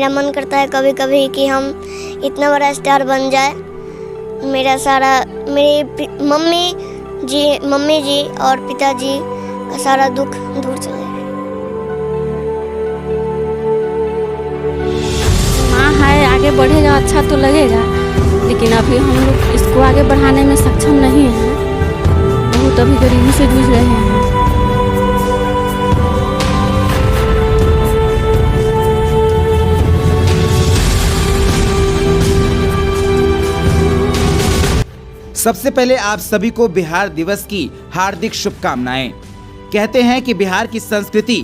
मेरा मन करता है कभी कभी कि हम इतना बड़ा स्टार बन जाए। मेरा सारा मेरी मम्मी जी और पिताजी का सारा दुख दूर चले जाए। माँ है, आगे बढ़ेगा अच्छा तो लगेगा, लेकिन अभी हम लोग इसको आगे बढ़ाने में सक्षम नहीं हैं। बहुत अभी गरीबी से जूझ रहे हैं। सबसे पहले आप सभी को बिहार दिवस की हार्दिक शुभकामनाएं। कहते हैं कि बिहार की संस्कृति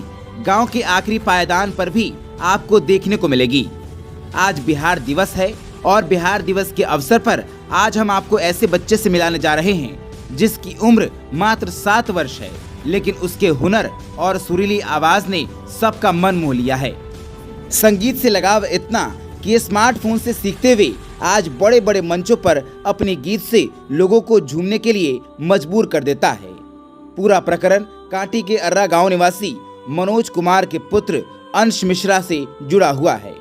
गांव के आखिरी पायदान पर भी आपको देखने को मिलेगी। आज बिहार दिवस है और बिहार दिवस के अवसर पर आज हम आपको ऐसे बच्चे से मिलाने जा रहे हैं जिसकी उम्र मात्र 7 वर्ष है, लेकिन उसके हुनर और सुरीली आवाज ने सबका मन मोह लिया है। संगीत से लगाव इतना कि स्मार्टफोन से सीखते हुए आज बड़े बड़े मंचों पर अपने गीत से लोगों को झूमने के लिए मजबूर कर देता है। पूरा प्रकरण कांटी के अर्रा गांव निवासी मनोज कुमार के पुत्र अंश मिश्रा से जुड़ा हुआ है।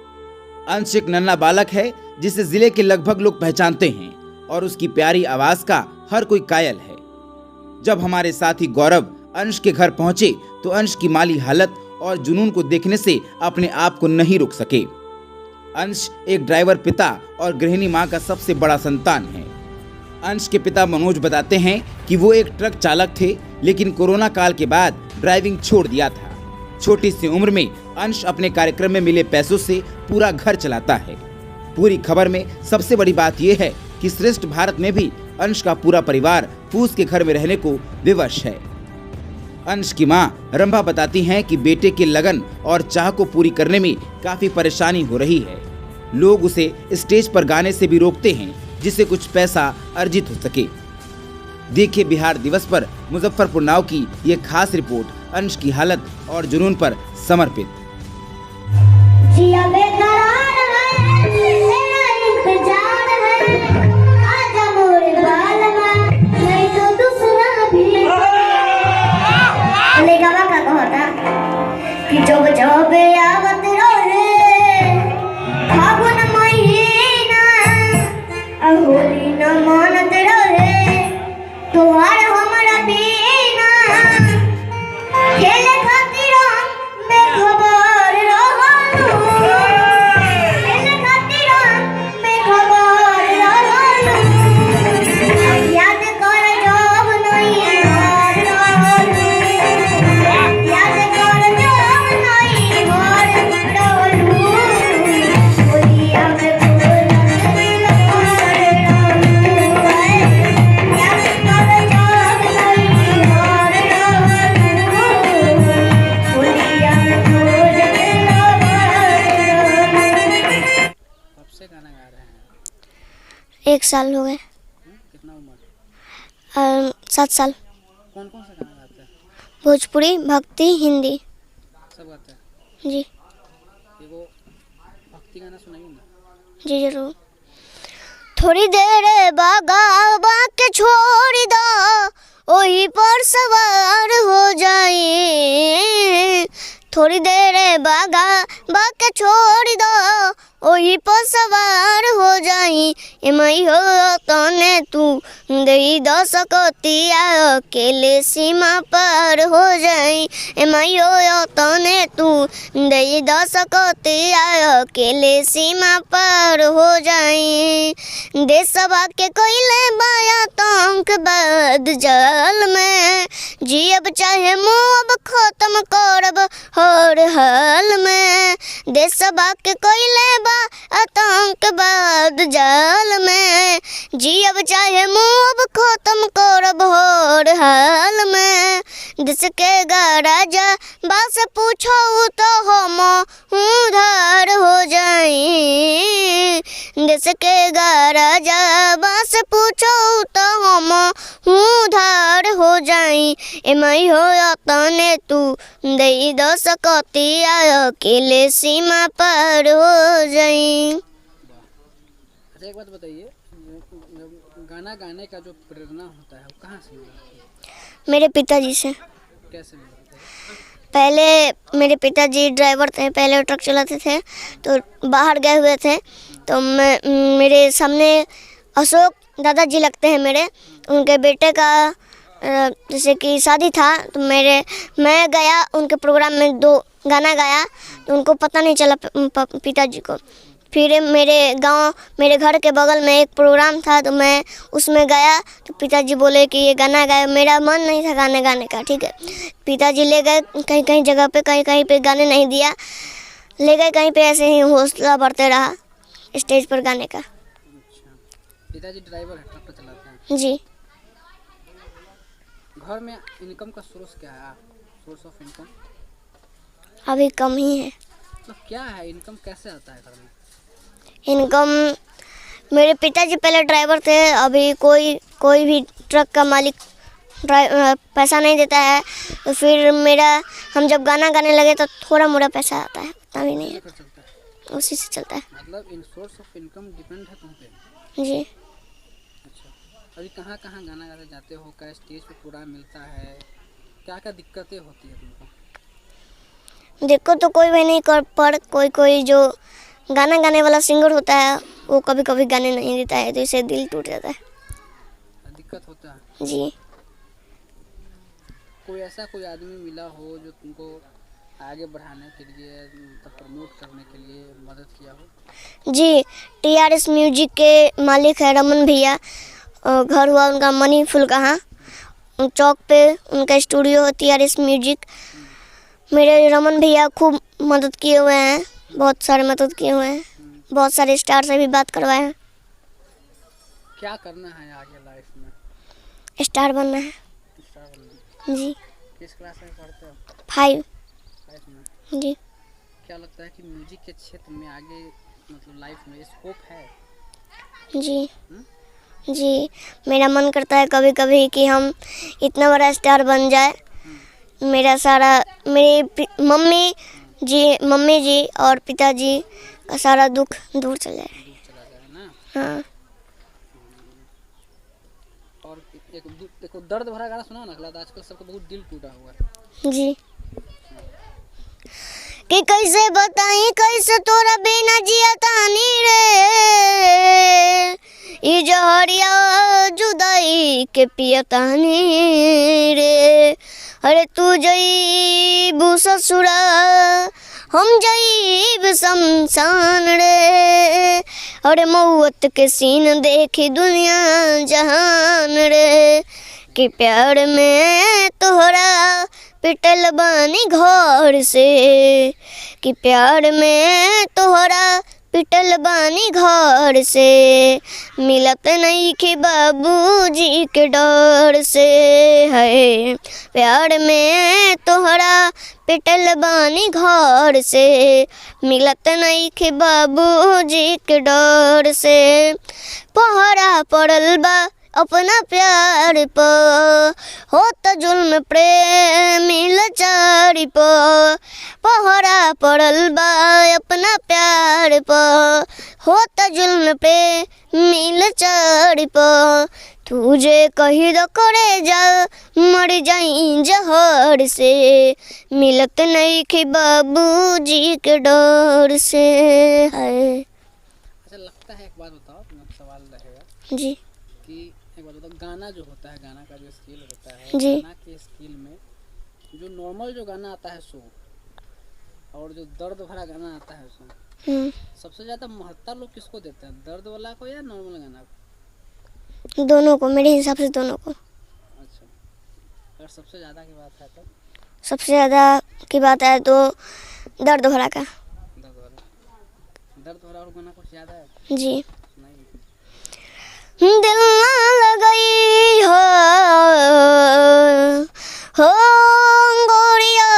अंश एक नन्हा बालक है जिसे जिले के लगभग लोग पहचानते हैं और उसकी प्यारी आवाज का हर कोई कायल है। जब हमारे साथी गौरव अंश के घर पहुंचे तो अंश की माली हालत और जुनून को देखने से अपने आप को नहीं रोक सके। अंश एक ड्राइवर पिता और गृहिणी मां का सबसे बड़ा संतान है। अंश के पिता मनोज बताते हैं कि वो एक ट्रक चालक थे, लेकिन कोरोना काल के बाद ड्राइविंग छोड़ दिया था। छोटी सी उम्र में अंश अपने कार्यक्रम में मिले पैसों से पूरा घर चलाता है। पूरी खबर में सबसे बड़ी बात यह है कि श्रेष्ठ भारत में भी अंश का पूरा परिवार फूस के घर में रहने को विवश है। अंश की मां रंभा बताती हैं कि बेटे के लगन और चाह को पूरी करने में काफी परेशानी हो रही है। लोग उसे स्टेज पर गाने से भी रोकते हैं जिससे कुछ पैसा अर्जित हो सके। देखिए बिहार दिवस पर मुजफ्फरपुर नाव की ये खास रिपोर्ट, अंश की हालत और जुनून पर समर्पित। जब जब आवत रहे फागुन महीना, होली न मानत रहे तोहार हमरा बिना। खेले खातिर बेखबर रहलू, खेले खातिर बेखबर रहलू। याद कर जब नहीं हार रहलू, याद कर जब नहीं हार रहलू। होलिया में गाना गा रहे हैं? 1 साल हो गए। कितना उम्र? 7 साल। कौन कौन सा गाना गाते हैं? भोजपुरी, भक्ति, हिंदी सब गाते हैं? जी। एगो भक्ति गाना सुनाइए ना। जी जरूर। थोड़ी देर बागा के छोड़ दो, वही पर सवार हो जाए। थोड़ी देर बागा के छोड़ दो, वही पर सवार हो जाई। एमई हो तने तू दे द सकतिया, अकेले सीमा पार हो जाई। एमई हो तने तू दे द सकतिया, अकेले सीमा पार हो जाई। देशवा के कोयले बाया तंक बाद जल में, जियब चाहे मुँह खत्म करब हर हाल में। देशवा के कोयले आतंकवाद जाल में, जियब चाहे मुँह खत्म करब हर हाल में। देश के राजा बस पूछो तो हम उधार हो जाई। देश के राजा बस पूछो तो हम उधार हो जाई। एमई हो तने तू दे द सकतिया, अकेले सीमा पार हो जाई। अच्छा एक बात बताइए, गाना गाने का जो प्रेरणा होता है वो कहाँ से मिलता है? मेरे पिताजी से। कैसे मिलता है? पहले मेरे पिताजी ड्राइवर थे, पहले ट्रक चलाते थे, तो बाहर गए हुए थे। तो मेरे सामने अशोक दादाजी लगते हैं मेरे, उनके बेटे का जैसे कि शादी था, तो मैं गया उनके प्रोग्राम में, 2 गाना गाया, तो उनको पता नहीं चला पिताजी को। फिर मेरे घर के बगल में एक प्रोग्राम था, तो मैं उसमें गया, तो पिताजी बोले कि ये गाना गाए। मेरा मन नहीं था गाने का, ठीक है। पिताजी ले गए कहीं जगह पे, कहीं पे गाने नहीं दिया, ले गए कहीं पे, ऐसे ही हौसला बढ़ते रहा स्टेज पर गाने का। अच्छा, पिताजी ड्राइवर है, ट्रक चलाते हैं। जी। घर में इनकम का सोर्स क्या है? सोर्स ऑफ इनकम अभी कम ही है। तो क्या है, इनकम कैसे आता है घर में? इनकम, मेरे पिताजी पहले ड्राइवर थे, अभी कोई भी ट्रक का मालिक पैसा नहीं देता है, तो फिर हम जब गाना गाने लगे तो थोड़ा मोड़ा पैसा आता है, उतना भी नहीं है, चलता है, उसी से चलता है। मतलब इन सोर्स ऑफ इनकम डिपेंड है तुम पे। जी। अच्छा, अभी कहाँ कहाँ गाना गाने जाते हो? क्या स्टेज पे पूरा मिलता है? क्या क्या दिक्कतें होती है तुमको? देखो तो कोई भी नहीं कर, पर कोई जो गाना गाने वाला सिंगर होता है, वो कभी कभी गाने नहीं देता है, तो इससे दिल टूट जाता है। दिक्कत होता है। जी। कोई आदमी मिला हो जो तुमको आगे बढ़ाने के लिए, मतलब प्रमोट करने के लिए मदद किया हो? जी, TRS म्यूजिक के मालिक है रमन भैया, घर हुआ उनका मनी फुलकहाँ चौक पे, उनका स्टूडियो TRS म्यूजिक। मेरे रमन भैया खूब मदद किए हुए हैं, बहुत सारे मदद किए हुए हैं, बहुत सारे स्टार से भी बात करवाए हैं। क्या करना है आगे लाइफ में? स्टार बनना है। स्टार बनना है। जी। किस क्लास में पढ़ते हो? 5। 5 में। जी। क्या लगता है कि म्यूजिक के क्षेत्र में आगे, मतलब लाइफ में स्कोप है? जी। जी, मेरा मन करता है कभी कभी कि हम इतना बड़ा स्टार बन जाए, मेरी मम्मी जी और पिताजी का सारा दुख दूर चला जाए। चला जाए ना। हाँ। और एक दर्द भरा गाना सुना ना, आजकल सबका बहुत दिल टूटा हुआ है। जी। कि कैसे बताई कैसे तोरा बिना जिया तानी रे, ई जहरिया जुदाई के पियतानी रे। अरे तू जईबू ससुरा, हम जईब शमशान रे। अरे मौत के सीन देखी दुनिया जहान रे। कि प्यार में तोहरा पिटल बानी घर से, कि प्यार में तोहरा पिटल बानी घर से। मिलत नहीं कि बाबूजी के डर से है, प्यार में तोहरा पिटल बानी घर से। मिलत नहीं कि बाबूजी के डर से। पहरा पड़ल बा अपना प्यार पर, होता जुल्म प्रेमी लाचारी पर। पहरा पड़ल बा अपना प्यार पर, होता जुल्म प्रेमी लाचारी पर। तुझे कही दो करे जा, मर जाई जहर से। मिलत नहीं कि बाबूजी के डर से है। अच्छा, लगता है, एक बात बताओ, मेरा सवाल रहेगा जी। कि एक बात बताओ, गाना जो होता है, गाना का जो स्किल होता है, जी। गाना के स्किल में जो नॉर्मल जो गाना आता है सो, और जो दर्द भरा गाना आता है सो, सबसे ज़्यादा महत्ता लोग किसको देते हैं, दर्द वाला को या नॉर्मल गाना को? दोनों को, मेरे हिसाब से दोनों को। अच्छा, अगर सबसे ज़्यादा की बात है तो? सबसे ज़्यादा की बात है तो दर्द भरा का। दर्द भरा और गाना कुछ ज़्यादा है? जी। नहीं। दिल ना लगई हो गोरिया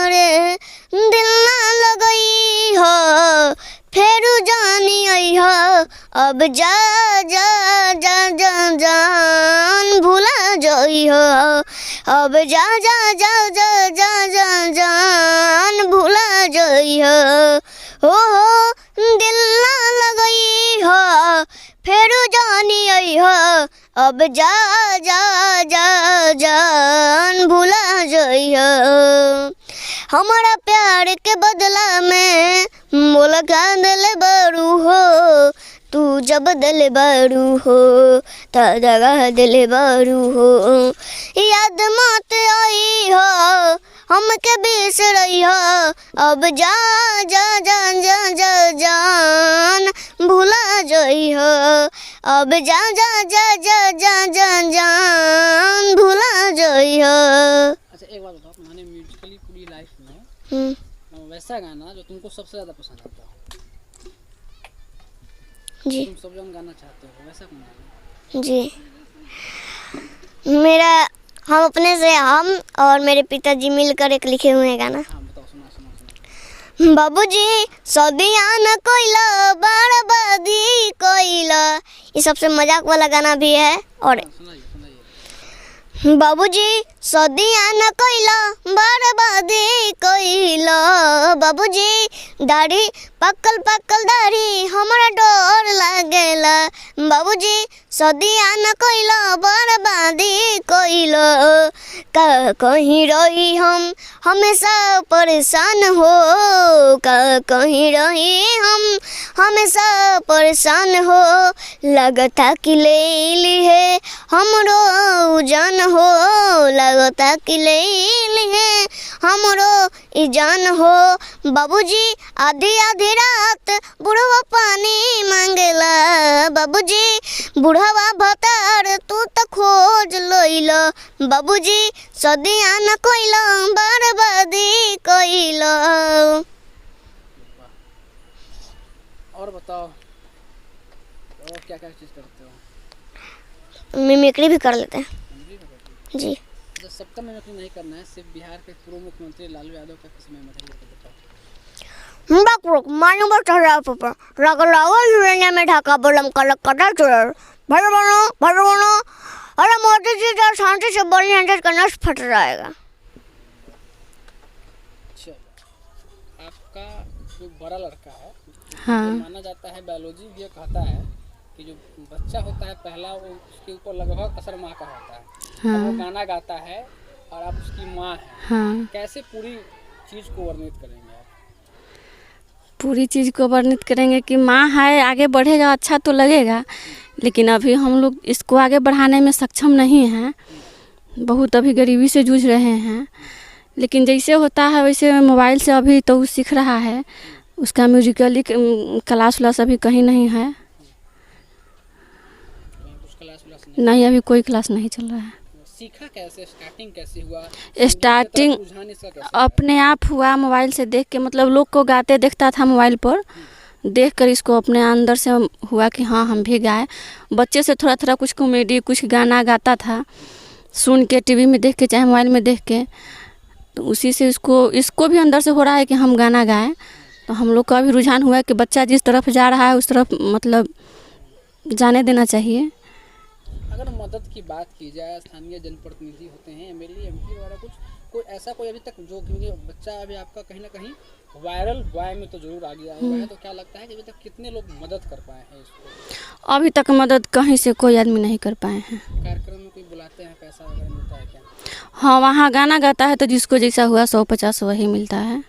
रे, दिल ना लगई हो, फेरू जानी आई हो। अब जा जा जा जा जान भूला जाई हो। अब जा जा जा जा जा जा जान भूला जाई हो। दिल ना लगई हो, फेरू जानी आई हो। अब जा जा जा जान भूला जाई हो। हमारा प्यार के बदला में मोला का दिल बरू हो, तू जब दिल बरू हो त जगह दिल बरू हो। याद मत आई हो हमके बिसरई हो, अब जा जा जा जा जा जान भूला जई हो, अब जा जा जा जा जा जा जान भूला जई हो। अच्छा एक बात बताओ, तुम्हारे म्यूजिकली पूरी लाइफ में वैसा गाना जो तुमको सबसे ज़्यादा पसंद आता हो, जी तुम सब जन गाना चाहते हो, वैसा कौन गाना? जी मेरा हम अपने से हम और मेरे पिताजी मिलकर एक लिखे हुए हैं गाना। हाँ बताओ, सुना सुना सुना। बाबूजी सदिया न कोइला बर्बादी कोइला, ये सबसे मजाक वाला गाना भी है। और सुनाइए सुनाइए। बाबूजी सदिया न कोइला बर्बादी कोइला, बाबूजी दाढ़ी पकल पकल दाढ़ी हमरा डर लागेला, बाबूजी सदिया न कोइला बर्बादी कोइला, का कहीं रही हम हमेशा परेशान हो, का कहीं रही हम हमेशा परेशान हो, लगता कि ले ली है हमरो जान हो, लगता कि ले ली है हमरो जान हो। बाबूजी आधी आधी रात बुढ़वा पानी मांगेला, बाबूजी बुढ़वा भतार तू तो खोज लइला, बाबूजी सदिया न कोइला बर्बादी कोइला। और बताओ, और क्या क्या चीज़ करते हो? मिमिक्री भी कर लेते हैं हिंदी में करते हो? जी। जब सबका मिमिक्री नहीं करना है, सिर्फ बिहार के पूर्व मुख्यमंत्री लालू यादव का किसी में मिमिक्री बताओ। बाकरोक मानव चढ़ा पर रगलावा जुड़ने में ढाका बोलम कलक कटा चुर भर अरे मोदी जी जब शांति से बोलने अंदर का नस फट जाएगा। अच्छा, आपका जो बड़ा लड़का है, हाँ। तो माना जाता है, बायोलॉजी भी ये कहता है कि जो बच्चा होता है पहला, वो उसके ऊपर लगभग असर माँ का होता है। हाँ। वो गाना गाता है और आप उसकी माँ हैं। हाँ। कैसे पूरी चीज़ को वर्णित करेंगे आप? पूरी चीज़ को वर्णित करेंगे कि माँ है, आगे बढ़ेगा अच्छा तो लगेगा, लेकिन अभी हम लोग इसको आगे बढ़ाने में सक्षम नहीं हैं, बहुत अभी गरीबी से जूझ रहे हैं। लेकिन जैसे होता है वैसे मोबाइल से अभी तो सीख रहा है, उसका म्यूजिकली क्लास व्लास अभी कहीं नहीं है। कुछ क्लास व्लास नहीं, अभी कोई क्लास नहीं चल रहा है। सीखा कैसे, स्टार्टिंग कैसे हुआ? स्टार्टिंग रुझान इसका कैसे? अपने आप हुआ, मोबाइल से देख के, मतलब लोग को गाते देखता था मोबाइल पर, देख कर इसको अपने अंदर से हुआ कि हाँ हम भी गाए। बच्चे से थोड़ा थोड़ा कुछ कॉमेडी कुछ गाना गाता था, सुन के टीवी में देख के चाहे मोबाइल में देख के, तो उसी से इसको भी अंदर से हो रहा है कि हम गाना गाएं। तो हम लोग का भी रुझान हुआ कि बच्चा जिस तरफ जा रहा है उस तरफ मतलब जाने देना चाहिए। अगर मदद की बात की जाए, स्थानीय जनप्रतिनिधि होते हैं, एमएलए एमपी वगैरह, कोई ऐसा कोई अभी तक जो, क्योंकि बच्चा अभी आपका कहीं ना कहीं वायरल बॉय में तो जरूर आ गया हुआ है, तो क्या लगता है कि अभी तक कितने लोग मदद कर पाए हैं इसको? अभी तक मदद कहीं से कोई आदमी नहीं कर पाए हैं। कार्यक्रम में कोई बुलाते हैं, पैसा वगैरह मिलता है क्या? हाँ, वहाँ गाना गाता है तो जिसको जैसा हुआ 100-50 वही मिलता है।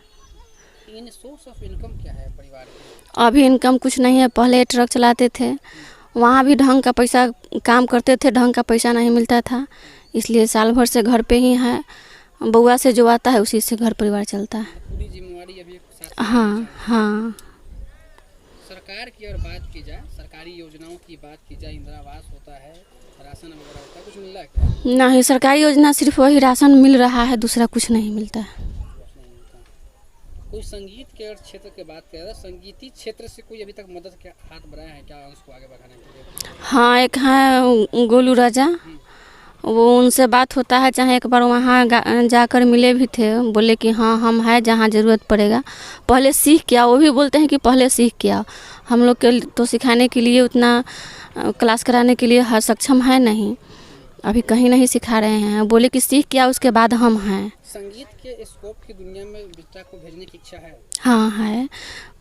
इन सोर्स ऑफ इनकम क्या है परिवार की? अभी इनकम कुछ नहीं है। पहले ट्रक चलाते थे, वहाँ भी ढंग का पैसा काम करते थे, ढंग का पैसा नहीं मिलता था, इसलिए साल भर से घर पे ही है। बउआ से जो आता है उसी से घर परिवार चलता है। पूरी जिम्मेवारी अभी साथ में हाँ हाँ। सरकार की अगर बात की जाए, सरकारी योजनाओं की बात की जाए, इंदिरा आवास होता है, राशन वगैरह होता है, कुछ मिल रहा है क्या? नहीं, सरकारी योजना सिर्फ वही राशन मिल रहा है, दूसरा कुछ नहीं मिलता है। कुछ नहीं मिलता। कोई संगीत के अगर क्षेत्र की बात करें, संगीती क्षेत्र से कोई अभी तक मदद के हाथ बढ़ाया है क्या उसको आगे बढ़ाने के लिए? हाँ, एक है गोलू राजा, वो उनसे बात होता है, चाहे एक बार वहाँ जाकर मिले भी थे, बोले कि हाँ हम हैं, जहाँ ज़रूरत पड़ेगा पहले सीख के आओ। वो भी बोलते हैं कि पहले सीख के आओ। हम लोग के तो सिखाने के लिए उतना क्लास कराने के लिए सक्षम है नहीं, अभी कहीं नहीं सिखा रहे हैं। बोले कि सीख के आओ, उसके बाद हम हैं। संगीत के स्कोप की दुनिया में बेटा को भेजने की इच्छा है? हाँ है,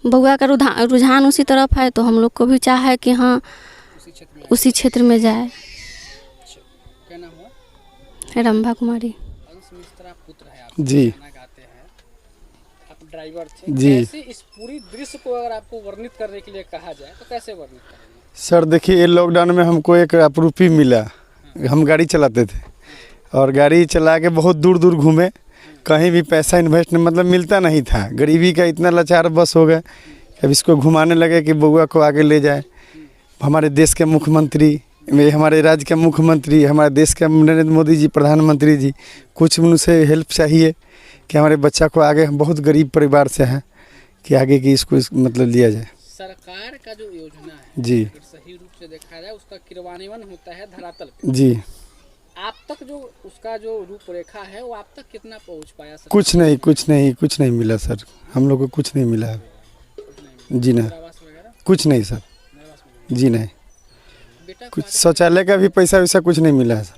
बउआ का रुझान उसी तरफ है, तो हम लोग को भी चाह है कि हाँ उसी क्षेत्र में जाए। क्या नाम हुआ? रंभा कुमारी। अंश मिश्रा पुत्र है आप, जी। गाना गाते हैं, ड्राइवर थे। जी। कैसे इस पूरी दृश्य को अगर आपको वर्णित करने के लिए कहा जाए तो कैसे वर्णित करेंगे? सर देखिए, ये लॉकडाउन में हमको एक अपरूपी मिला। हम गाड़ी चलाते थे और गाड़ी चला के बहुत दूर दूर घूमे, कहीं भी पैसा इन्वेस्ट मतलब मिलता नहीं था। गरीबी का इतना लाचार बस हो गए, अब इसको घुमाने लगे कि बउआ को आगे ले जाए। हमारे देश के मुख्यमंत्री, हमारे राज्य के मुख्यमंत्री, हमारे देश के नरेंद्र मोदी जी प्रधानमंत्री जी, कुछ उनसे हेल्प चाहिए कि हमारे बच्चा को आगे, हम बहुत गरीब परिवार से हैं, कि आगे की इसको मतलब लिया जाए। सरकार का जो योजना है जी अगर सही रूप से देखा जाए उसका क्रियान्वयन होता है धरातल पे। जी। आप तक जो उसका जो रूपरेखा है वो आप तक कितना पहुंच पाया सर? कुछ नहीं मिला सर, हम लोग को कुछ नहीं मिला है। जी नहीं, आवास वगैरह कुछ नहीं सर। आवास वगैरह। जी नहीं, बेटा कुछ शौचालय का भी पैसा वैसा कुछ नहीं मिला है सर।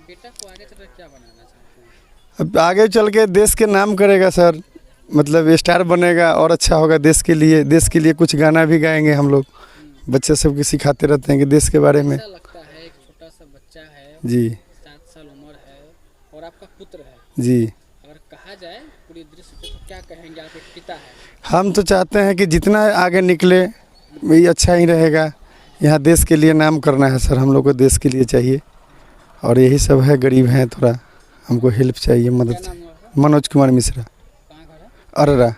बेटा को आगे चल क्या बनाना चाहते हैं? अब आगे चल के देश के नाम करेगा सर, मतलब स्टार बनेगा और अच्छा होगा देश के लिए। देश के लिए कुछ गाना भी गाएंगे हम लोग, बच्चे सबको सिखाते रहते हैं कि देश के बारे में। ऐसा लगता है एक छोटा सा बच्चा है, जी 7 साल उम्र है और आपका पुत्र है, जी। अगर कहा जाए पूरी दृश्य पे तो क्या कहेंगे? आप एक पिता है। हम तो चाहते हैं कि जितना आगे निकले वही अच्छा ही रहेगा। यहाँ देश के लिए नाम करना है सर, हम लोग को देश के लिए चाहिए और यही सब है। गरीब हैं, थोड़ा हमको हेल्प चाहिए, मदद क्या नाम चाहिए। है आपका? मनोज कुमार मिश्रा, कहाँ घर है? अररा।